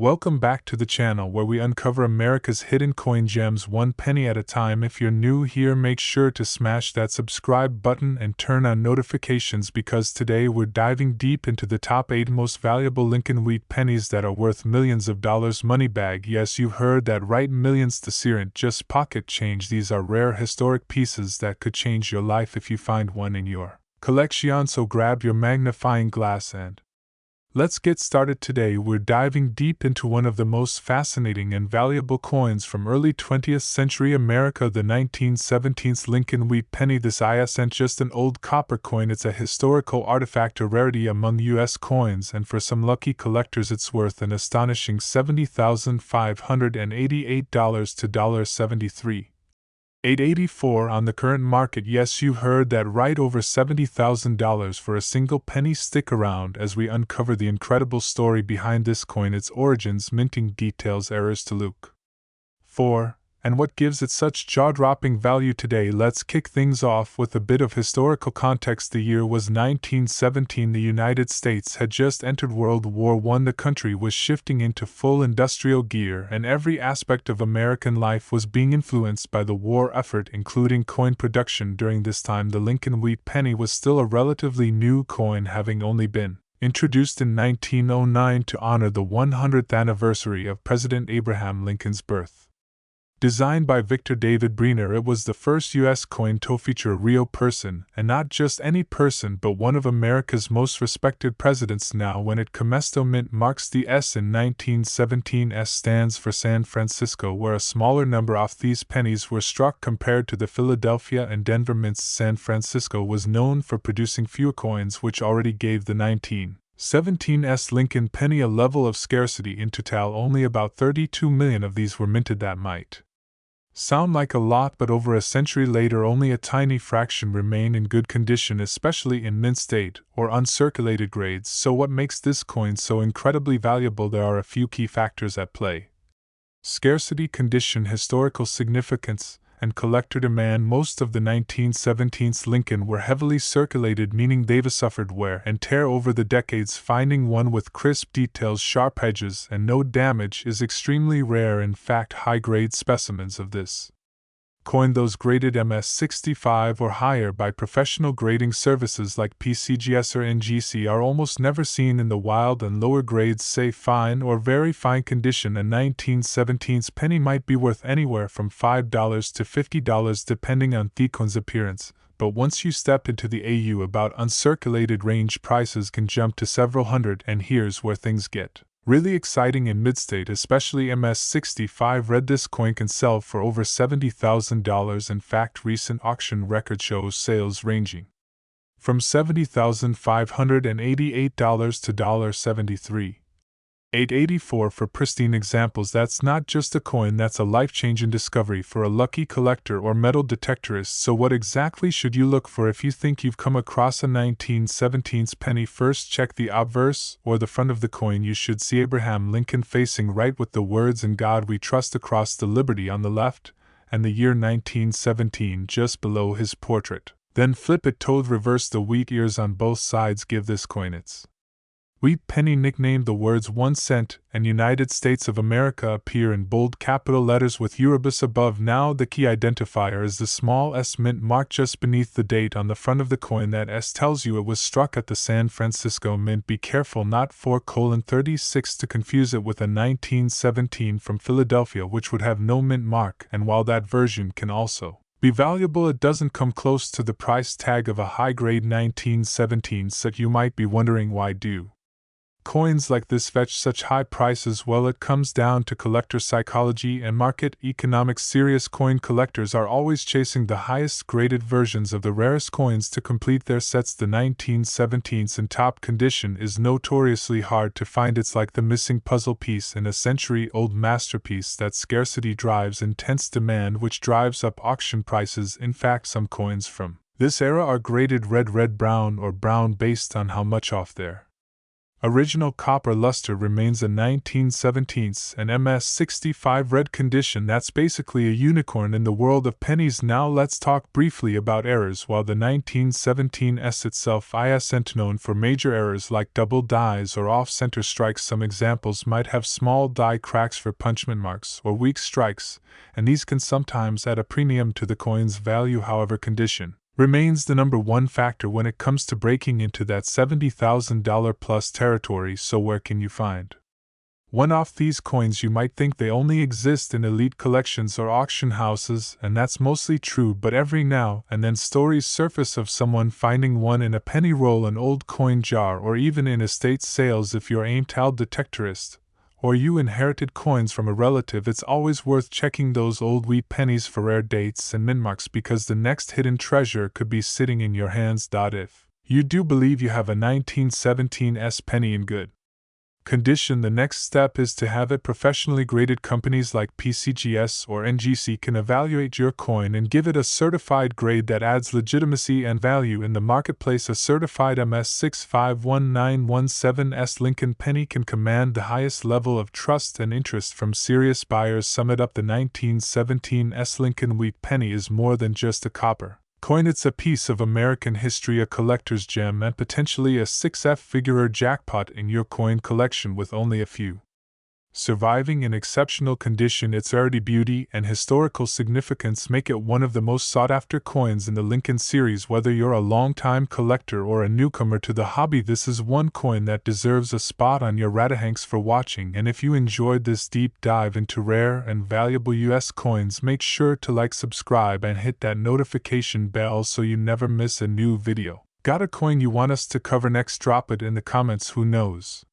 Welcome back to the channel where we uncover America's hidden coin gems one penny at a time. If you're new here, make sure to smash that subscribe button and turn on notifications because today we're diving deep into the top 8 most valuable Lincoln wheat pennies that are worth millions of dollars money bag. Yes, you heard that right, millions. This isn't just pocket change. These are rare historic pieces that could change your life if you find one in your collection. So grab your magnifying glass and let's get started. Today we're diving deep into one of the most fascinating and valuable coins from early 20th century America, the 1917's Lincoln wheat penny. This isn't just an old copper coin, it's a historical artifact, a rarity among U.S. coins, and for some lucky collectors it's worth an astonishing $70,588 to $73,884 on the current market. Yes, you heard that right, over $70,000 for a single penny. Stick around as we uncover the incredible story behind this coin, its origins, minting details, errors to look for, and what gives it such jaw-dropping value today. Let's kick things off with a bit of historical context. The year was 1917. The United States had just entered World War I. The country was shifting into full industrial gear, and every aspect of American life was being influenced by the war effort, including coin production. During this time, the Lincoln wheat penny was still a relatively new coin, having only been introduced in 1909 to honor the 100th anniversary of President Abraham Lincoln's birth. Designed by Victor David Briner, it was the first U.S. coin to feature a real person, and not just any person, but one of America's most respected presidents. Now, when it commenced, mint marks the S in 1917. S stands for San Francisco, where a smaller number of these pennies were struck compared to the Philadelphia and Denver mints. San Francisco was known for producing fewer coins, which already gave the 1917's Lincoln penny a level of scarcity. In total, only about 32 million of these were minted. That might sound like a lot, but over a century later, only a tiny fraction remain in good condition, especially in mint state or uncirculated grades. So what makes this coin so incredibly valuable? There are a few key factors at play: scarcity, condition, historical significance, and collector demand. Most of the 1917's Lincoln were heavily circulated, meaning they've suffered wear and tear over the decades. Finding one with crisp details, sharp edges, and no damage is extremely rare. In fact, high-grade specimens of this coin, those graded MS-65 or higher by professional grading services like PCGS or NGC, are almost never seen in the wild, and lower grades, say fine or very fine condition, a 1917's penny might be worth anywhere from $5 to $50 depending on the coin's appearance. But once you step into the AU about uncirculated range, prices can jump to several hundred, and here's where things get really exciting. In mid-state, especially MS-65 red, this coin can sell for over $70,000. In fact, recent auction record shows sales ranging from $70,588 to $73,884 for pristine examples. That's not just a coin, that's a life-changing discovery for a lucky collector or metal detectorist. So what exactly should you look for if you think you've come across a 1917's penny? First, check the obverse, or the front of the coin. You should see Abraham Lincoln facing right with the words "In God We Trust" across the Liberty on the left, and the year 1917 just below his portrait. Then flip it toward reverse. The wheat ears on both sides give this coin its wheat penny nickname. The words 1 cent and United States of America appear in bold capital letters with Euribus above. Now the key identifier is the small s mint mark just beneath the date on the front of the coin. That S tells you it was struck at the San Francisco Mint. Be careful not 4:36 to confuse it with a 1917 from Philadelphia, which would have no mint mark, and while that version can also be valuable, it doesn't come close to the price tag of a high-grade 1917 set. You might be wondering, why do coins like this fetch such high prices? Well, it comes down to collector psychology and market economics. Serious coin collectors are always chasing the highest graded versions of the rarest coins to complete their sets. The 1917's in top condition is notoriously hard to find. It's like the missing puzzle piece in a century-old masterpiece. That scarcity drives intense demand, which drives up auction prices. In fact, some coins from this era are graded red, red, brown, or brown based on how much off their Original copper luster remains a 1917s and MS65 red condition. That's basically a unicorn in the world of pennies. Now let's talk briefly about errors. While the 1917s itself isn't known for major errors like double dies or off-center strikes, some examples might have small die cracks for punchment marks or weak strikes, and these can sometimes add a premium to the coin's value. However, condition remains the number one factor when it comes to breaking into that $70,000 plus territory. So where can you find one of these coins? You might think they only exist in elite collections or auction houses, and that's mostly true, but every now and then stories surface of someone finding one in a penny roll, an old coin jar, or even in estate sales. If you're a metal detectorist, or you inherited coins from a relative, it's always worth checking those old wheat pennies for rare dates and mintmarks, because the next hidden treasure could be sitting in your hands. If you do believe you have a 1917s penny in good condition, the next step is to have it professionally graded. Companies like PCGS or NGC can evaluate your coin and give it a certified grade that adds legitimacy and value in the marketplace. A certified MS651917S Lincoln penny can command the highest level of trust and interest from serious buyers. Sum it up, the 1917s Lincoln wheat penny is more than just a copper coin. It's a piece of American history, a collector's gem, and potentially a six-figure jackpot in your coin collection. With only a few surviving in exceptional condition, its rarity, beauty, and historical significance make it one of the most sought-after coins in the Lincoln series. Whether you're a long-time collector or a newcomer to the hobby, this is one coin that deserves a spot on your radar. Thanks for watching, and if you enjoyed this deep dive into rare and valuable US coins, make sure to like, subscribe, and hit that notification bell so you never miss a new video. Got a coin you want us to cover next? Drop it in the comments. Who knows,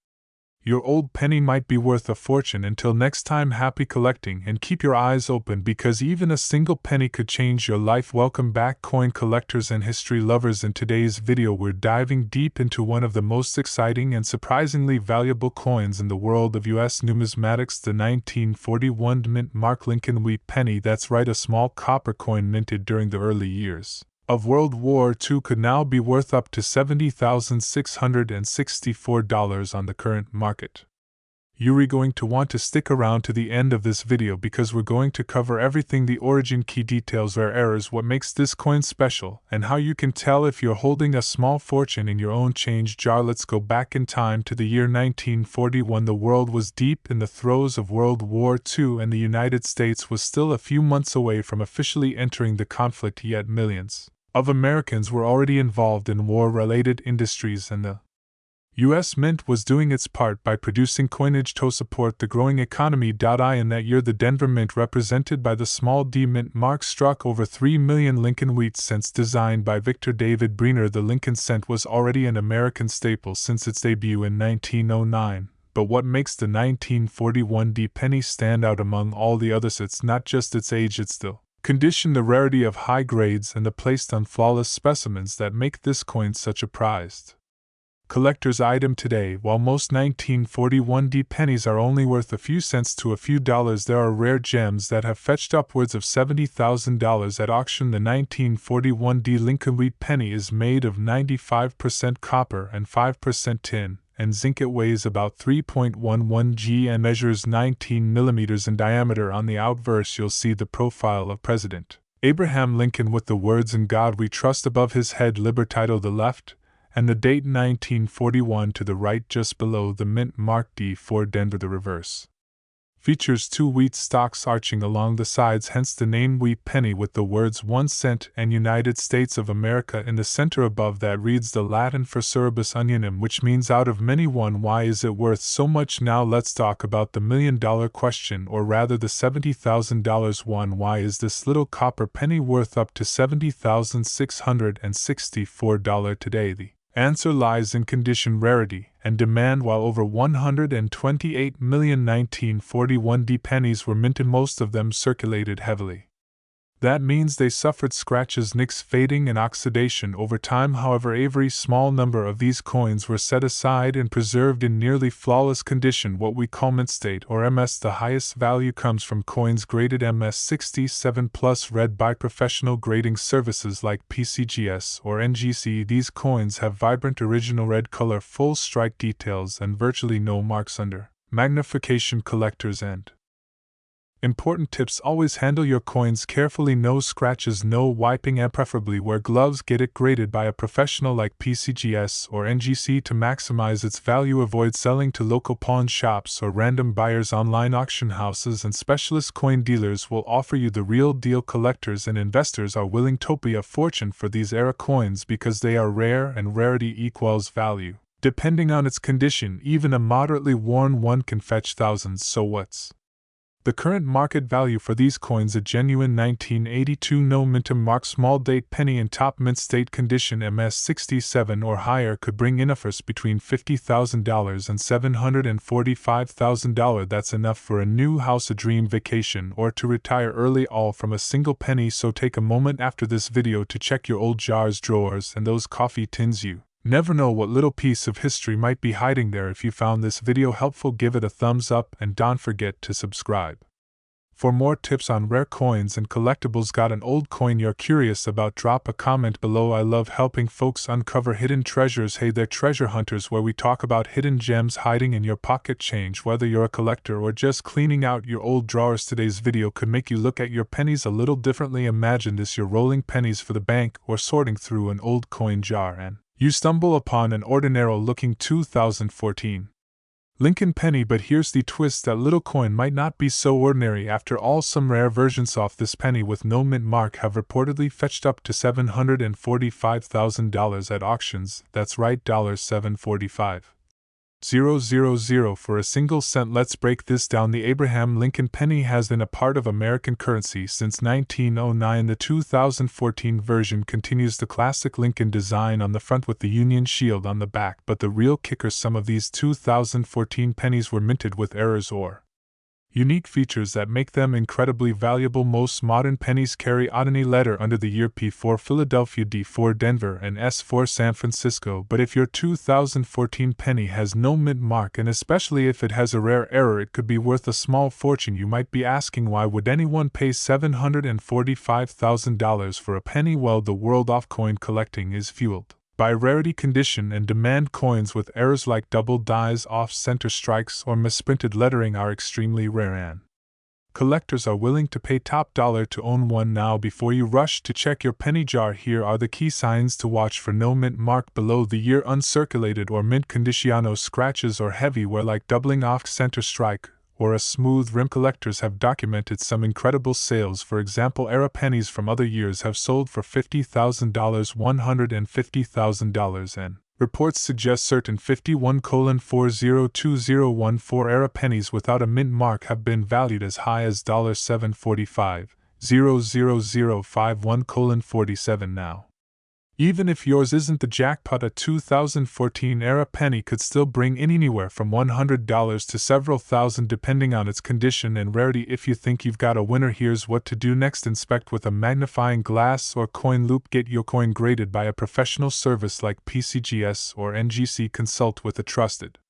your old penny might be worth a fortune. Until next time, happy collecting and keep your eyes open, because even a single penny could change your life. Welcome back, coin collectors and history lovers. In today's video, we're diving deep into one of the most exciting and surprisingly valuable coins in the world of US numismatics, the 1941 mint mark Lincoln wheat penny. That's right, a small copper coin minted during the early years of World War II could now be worth up to $70,664 on the current market. You're going to want to stick around to the end of this video, because we're going to cover everything: the origin, key details, rare errors, what makes this coin special, and how you can tell if you're holding a small fortune in your own change jar. Let's go back in time to the year 1941. The world was deep in the throes of World War II, and the United States was still a few months away from officially entering the conflict, yet millions of Americans were already involved in war-related industries, and the U.S. Mint was doing its part by producing coinage to support the growing economy. In that year, the Denver Mint, represented by the small D mint mark, struck over 3 million Lincoln wheat cents. Designed by Victor David Breener, the Lincoln cent was already an American staple since its debut in 1909. But what makes the 1941 D penny stand out among all the others? It's not just its age, it's the condition, the rarity of high grades, and the placed on flawless specimens that make this coin such a prized collector's item today. While most 1941 D pennies are only worth a few cents to a few dollars, there are rare gems that have fetched upwards of $70,000 at auction. The 1941 D Lincoln wheat penny is made of 95% copper and 5% tin and zinc. It weighs about 3.11 g and measures 19 millimeters in diameter. On the outverse, you'll see the profile of President Abraham Lincoln with the words "In God We Trust" above his head, Libertado the left, and the date 1941 to the right. Just below the mint mark D for Denver, the reverse features two wheat stalks arching along the sides, hence the name wheat penny, with the words 1 cent and United States of America in the center. Above that reads the Latin for Suribus Unionum, which means out of many one. Why is it worth so much? Now let's talk about the $1,000,000 question, or rather the $70,000 one. Why is this little copper penny worth up to $70,664 today? The answer lies in condition, rarity, and demand. While over 128 million 1941 D pennies were minted, most of them circulated heavily That means they suffered scratches, nicks, fading, and oxidation over time. However, a very small number of these coins were set aside and preserved in nearly flawless condition, what we call mint state or MS. The highest value comes from coins graded MS67 plus read by professional grading services like PCGS or NGC. These coins have vibrant original red color, full strike details, and virtually no marks under magnification. Collectors and important tips: always handle your coins carefully, no scratches, no wiping, and preferably wear gloves. Get it graded by a professional like PCGS or NGC to maximize its value. Avoid selling to local pawn shops or random buyers. Online auction houses and specialist coin dealers will offer you the real deal. Collectors and investors are willing to pay a fortune for these era coins because they are rare, and rarity equals value. Depending on its condition, even a moderately worn one can fetch thousands. So what's the current market value for these coins? A genuine 1982 no mint mark small date penny in top mint state condition MS67 or higher could bring in a first between $50,000 and $745,000. That's enough for a new house, a dream vacation, or to retire early, all from a single penny. So take a moment after this video to check your old jars, drawers, and those coffee tins. You never know what little piece of history might be hiding there. If you found this video helpful, give it a thumbs up and don't forget to subscribe. For more tips on rare coins and collectibles, got an old coin you're curious about? Drop a comment below. I love helping folks uncover hidden treasures. Hey there, treasure hunters, where we talk about hidden gems hiding in your pocket change. Whether you're a collector or just cleaning out your old drawers, today's video could make you look at your pennies a little differently. Imagine this: you're rolling pennies for the bank or sorting through an old coin jar, and you stumble upon an ordinary-looking 2014 Lincoln penny. But here's the twist: that little coin might not be so ordinary after all. Some rare versions of this penny with no mint mark have reportedly fetched up to $745,000 at auctions. That's right, $745,000 for a single cent. Let's break this down. The Abraham Lincoln penny has been a part of American currency since 1909. The 2014 version continues the classic Lincoln design on the front with the Union shield on the back. But the real kicker: some of these 2014 pennies were minted with errors or unique features that make them incredibly valuable. Most modern pennies carry oddity letter under the year: P for Philadelphia, D for Denver, and S for San Francisco. But if your 2014 penny has no mint mark, and especially if it has a rare error, it could be worth a small fortune. You might be asking, why would anyone pay $745,000 for a penny? Well, the world of coin collecting is fueled by rarity, condition, and demand. Coins with errors like double dies, off-center strikes, or misprinted lettering are extremely rare, and collectors are willing to pay top dollar to own one. Now, before you rush to check your penny jar, here are the key signs to watch for: no mint mark below the year, uncirculated or mint condition, no scratches or heavy wear like doubling off-center strike or a smooth rim. Collectors have documented some incredible sales. For example, era pennies from other years have sold for $50,000, $150,000, and reports suggest certain 51:402014 era pennies without a mint mark have been valued as high as $745,000, 00051:47 now. Even if yours isn't the jackpot, a 2014 era penny could still bring in anywhere from $100 to several thousand depending on its condition and rarity. If you think you've got a winner, here's what to do next: inspect with a magnifying glass or coin loop. Get your coin graded by a professional service like PCGS or NGC. Consult with a trusted